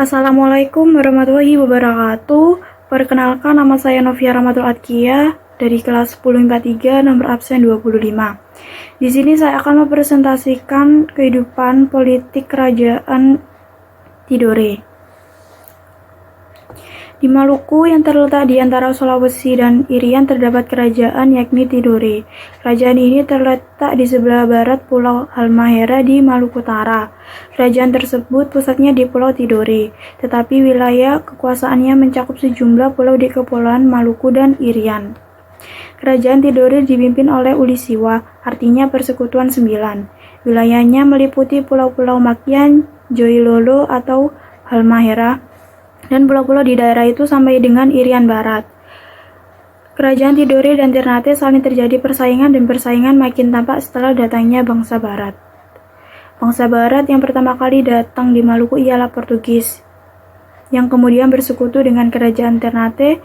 Assalamualaikum warahmatullahi wabarakatuh. Perkenalkan, nama saya Novia Rahmatul Adkia dari kelas 10 IPA 3 nomor absen 25. Di sini saya akan mempresentasikan kehidupan politik kerajaan Tidore. Di Maluku yang terletak di antara Sulawesi dan Irian terdapat kerajaan yakni Tidore. Kerajaan ini terletak di sebelah barat Pulau Halmahera di Maluku Utara. Kerajaan tersebut pusatnya di Pulau Tidore, tetapi wilayah kekuasaannya mencakup sejumlah pulau di Kepulauan Maluku dan Irian. Kerajaan Tidore dipimpin oleh Uli Siwa, artinya Persekutuan Sembilan. Wilayahnya meliputi pulau-pulau Makian, Joilolo atau Halmahera, dan pulau-pulau di daerah itu sampai dengan Irian Barat. Kerajaan Tidore dan Ternate saling terjadi persaingan dan persaingan makin tampak setelah datangnya bangsa Barat. Bangsa Barat yang pertama kali datang di Maluku ialah Portugis, yang kemudian bersekutu dengan Kerajaan Ternate.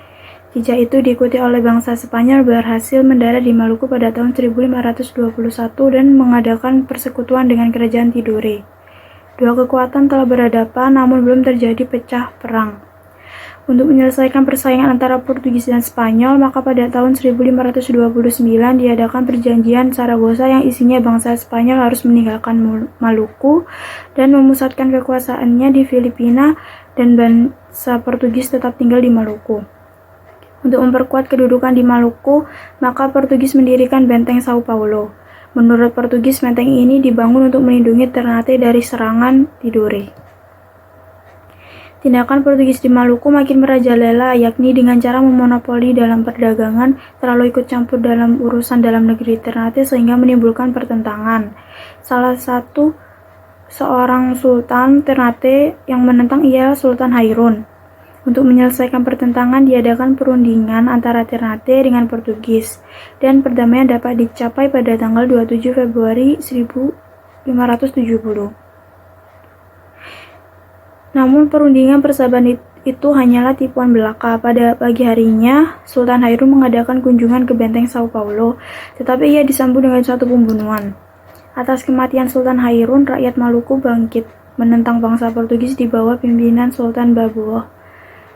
Jejak itu diikuti oleh bangsa Spanyol berhasil mendarat di Maluku pada tahun 1521 dan mengadakan persekutuan dengan Kerajaan Tidore. Dua kekuatan telah berhadapan namun belum terjadi pecah perang. Untuk menyelesaikan persaingan antara Portugis dan Spanyol, maka pada tahun 1529 diadakan perjanjian Saragossa yang isinya bangsa Spanyol harus meninggalkan Maluku dan memusatkan kekuasaannya di Filipina dan bangsa Portugis tetap tinggal di Maluku. Untuk memperkuat kedudukan di Maluku, maka Portugis mendirikan benteng Sao Paulo. Menurut Portugis, benteng ini dibangun untuk melindungi Ternate dari serangan Tidore. Tindakan Portugis di Maluku makin merajalela, yakni dengan cara memonopoli dalam perdagangan, terlalu ikut campur dalam urusan dalam negeri Ternate sehingga menimbulkan pertentangan. Salah satu seorang Sultan Ternate yang menentang ialah Sultan Hairun. Untuk menyelesaikan pertentangan diadakan perundingan antara Ternate dengan Portugis, dan perdamaian dapat dicapai pada tanggal 27 Februari 1570. Namun perundingan persahabatan itu hanyalah tipuan belaka. Pada pagi harinya, Sultan Hairun mengadakan kunjungan ke benteng Sao Paulo, tetapi ia disambut dengan suatu pembunuhan. Atas kematian Sultan Hairun, rakyat Maluku bangkit menentang bangsa Portugis di bawah pimpinan Sultan Babuo.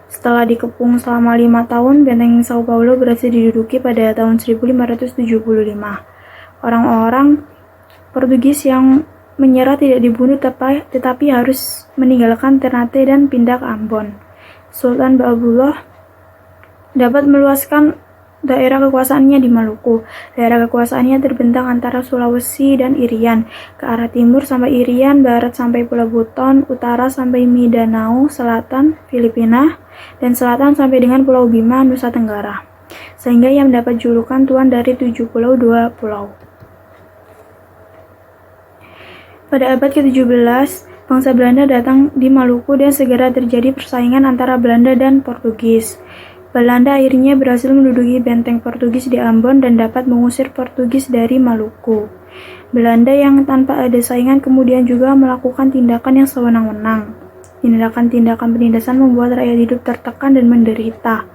Setelah dikepung selama 5 tahun, benteng Sao Paulo berhasil diduduki pada tahun 1575. Orang-orang Portugis yang menyerah tidak dibunuh tetapi harus meninggalkan Ternate dan pindah ke Ambon. Sultan Baabullah dapat meluaskan daerah kekuasaannya di Maluku. Daerah kekuasaannya terbentang antara Sulawesi dan Irian, ke arah timur sampai Irian, barat sampai Pulau Buton, utara sampai Mindanao, selatan Filipina, dan selatan sampai dengan Pulau Bima, Nusa Tenggara. Sehingga ia mendapat julukan Tuan dari 7 pulau 2 pulau. Pada abad ke-17, bangsa Belanda datang di Maluku dan segera terjadi persaingan antara Belanda dan Portugis. Belanda akhirnya berhasil menduduki benteng Portugis di Ambon dan dapat mengusir Portugis dari Maluku. Belanda yang tanpa ada saingan kemudian juga melakukan tindakan yang sewenang-wenang. Tindakan-tindakan penindasan membuat rakyat hidup tertekan dan menderita.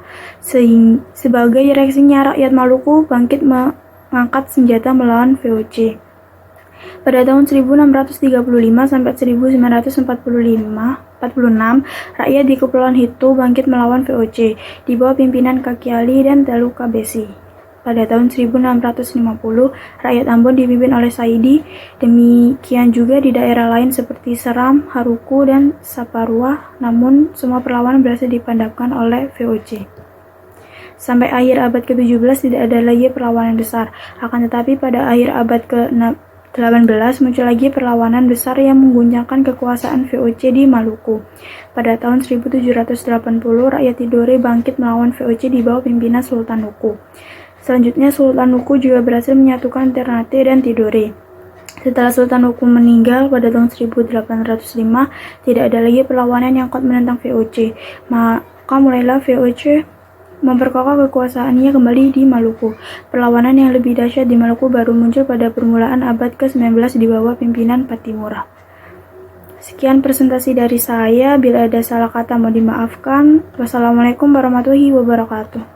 Sebagai reaksinya, rakyat Maluku bangkit mengangkat senjata melawan VOC. Pada tahun 1635 sampai 1946, rakyat di Kepulauan Hitu bangkit melawan VOC di bawah pimpinan Kaki Ali dan Taluka Besi. Pada tahun 1650, rakyat Ambon dipimpin oleh Saidi. Demikian juga di daerah lain seperti Seram, Haruku, dan Saparua, namun semua perlawanan berhasil dipadamkan oleh VOC. Sampai akhir abad ke-17 tidak ada lagi perlawanan besar. Akan tetapi pada akhir abad ke-18 muncul lagi perlawanan besar yang mengguncangkan kekuasaan VOC di Maluku. Pada tahun 1780, rakyat Tidore bangkit melawan VOC di bawah pimpinan Sultan Nuku. Selanjutnya, Sultan Nuku juga berhasil menyatukan Ternate dan Tidore. Setelah Sultan Nuku meninggal pada tahun 1805, tidak ada lagi perlawanan yang kuat menentang VOC. Maka mulailah VOC memperkokoh kekuasaannya kembali di Maluku. Perlawanan yang lebih dahsyat di Maluku baru muncul pada permulaan abad ke-19 di bawah pimpinan Patimura. Sekian presentasi dari saya. Bila ada salah kata mohon dimaafkan. Wassalamualaikum warahmatullahi wabarakatuh.